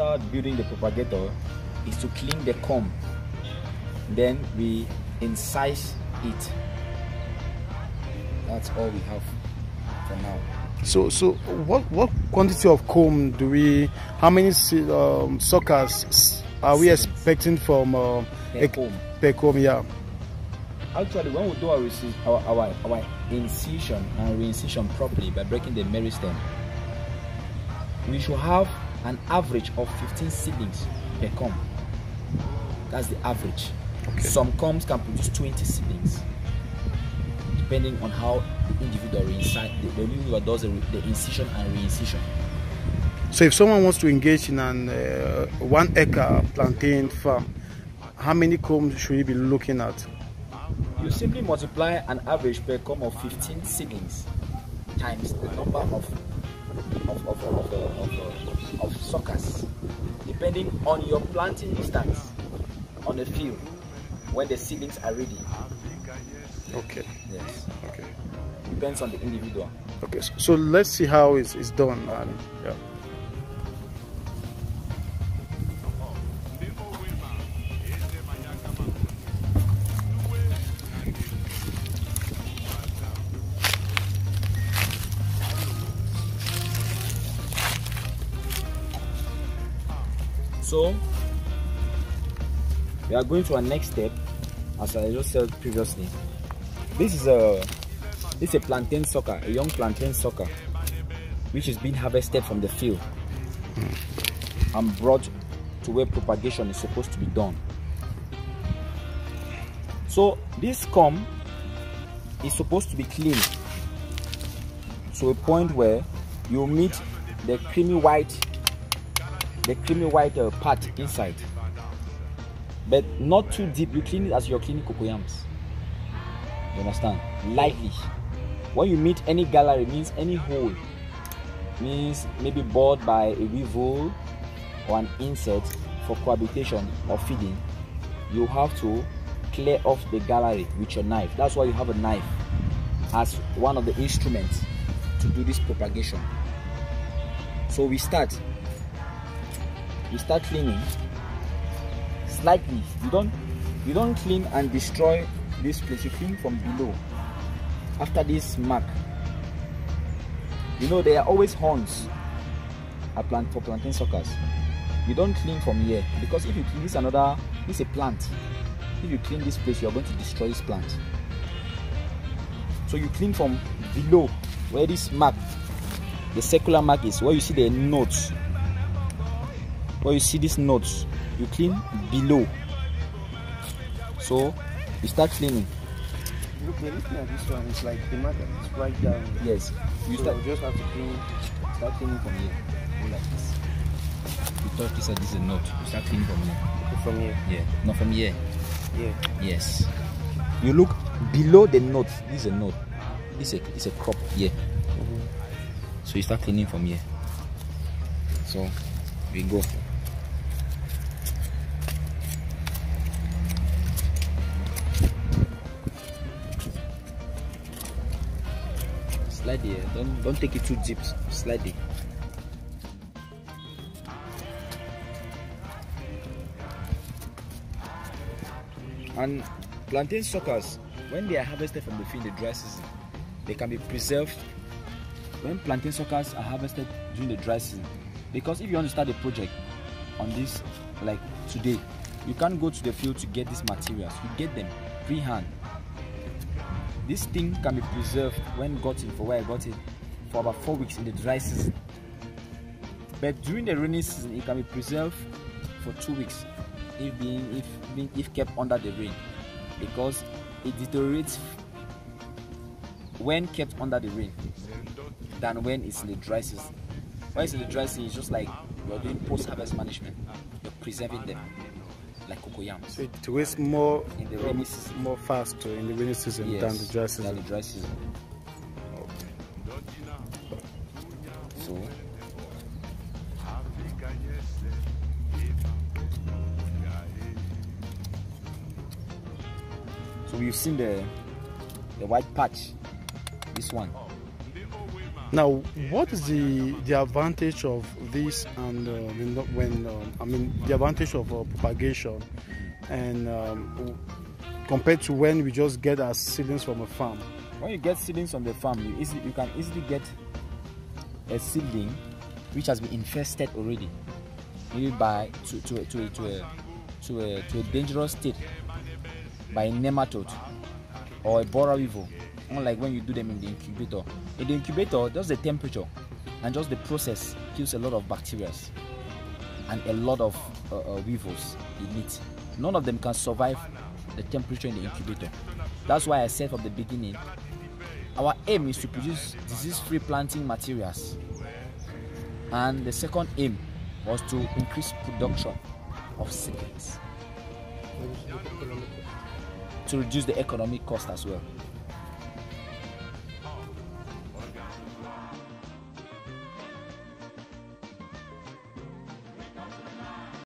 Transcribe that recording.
after building the propagator is to clean the comb. Then we incise it. That's all we have for now. So what quantity of comb do we? How many suckers are we expecting from per comb? Yeah. Actually, when we do our incision and reincision properly by breaking the meristem, we should have an average of 15 seedlings per comb. That's the average. Okay. Some combs can produce 20 seedlings, depending on how the individual the individual does the incision and reincision. So if someone wants to engage in an 1 acre plantain farm, how many combs should he be looking at? You simply multiply an average per comb of 15 seedlings times the number of suckers, depending on your planting distance on the field when the seedlings are ready. Okay. Yes. Okay. Depends on the individual. Okay. So let's see how it's done. And, yeah. So we are going to our next step, as I just said previously. This is a plantain sucker, a young plantain sucker, which is being harvested from the field and brought to where propagation is supposed to be done. So this comb is supposed to be cleaned to a point where you meet the creamy white part inside, but not too deep. You clean it as you're cleaning cocoyams. You understand? Lightly. When you meet any gallery, means any hole, means maybe bored by a weevil or an insect for cohabitation or feeding, you have to clear off the gallery with your knife. That's why you have a knife as one of the instruments to do this propagation. So we start cleaning slightly. You don't clean and destroy this place. You clean from below. After this mark, you know there are always horns for plantain suckers. You don't clean from here, because if you clean this is a plant. If you clean this place, you are going to destroy this plant. So you clean from below, where this mark, the circular mark is, where you see the nodes. Where you see these nodes, you clean below. So you start cleaning. Look, looking at this one, it's like the marker is right down. Yes. You just have to start cleaning from here. Go like this. You touch this, this is a node. You start cleaning from here. From here? Yeah. Not from here. Yeah. Yes. You look below the node. This is a node. This is a crop here. So you start cleaning from here. So we go. Slightly, don't take it too deep. Slightly. And plantain suckers, when they are harvested from the field in the dry season, they can be preserved. When plantain suckers are harvested during the dry season, because if you want to start a project on this, like today, you can't go to the field to get these materials. You get them pre-hand. This thing can be preserved when gotten, for where I got it, for about 4 weeks in the dry season. But during the rainy season, it can be preserved for 2 weeks if kept under the rain, because it deteriorates when kept under the rain than when it's in the dry season. When it's in the dry season, it's just like you're doing post-harvest management. You're preserving them like cocoyams. So it wastes more in the rainy season, more faster in the rainy season, yes, than the dry season. Than the dry season. So we've seen the white patch, this one. Now, what is the advantage of this, and the advantage of propagation, and compared to when we just get our seedlings from a farm? When you get seedlings from the farm, you can easily get a seedling which has been infested already, maybe by to a dangerous state by a nematode or a borer weevil. Unlike when you do them in the incubator. In the incubator, just the temperature and just the process kills a lot of bacteria and a lot of weevils in it. None of them can survive the temperature in the incubator. That's why I said from the beginning, our aim is to produce disease-free planting materials. And the second aim was to increase production of seedlings to reduce the economic cost as well.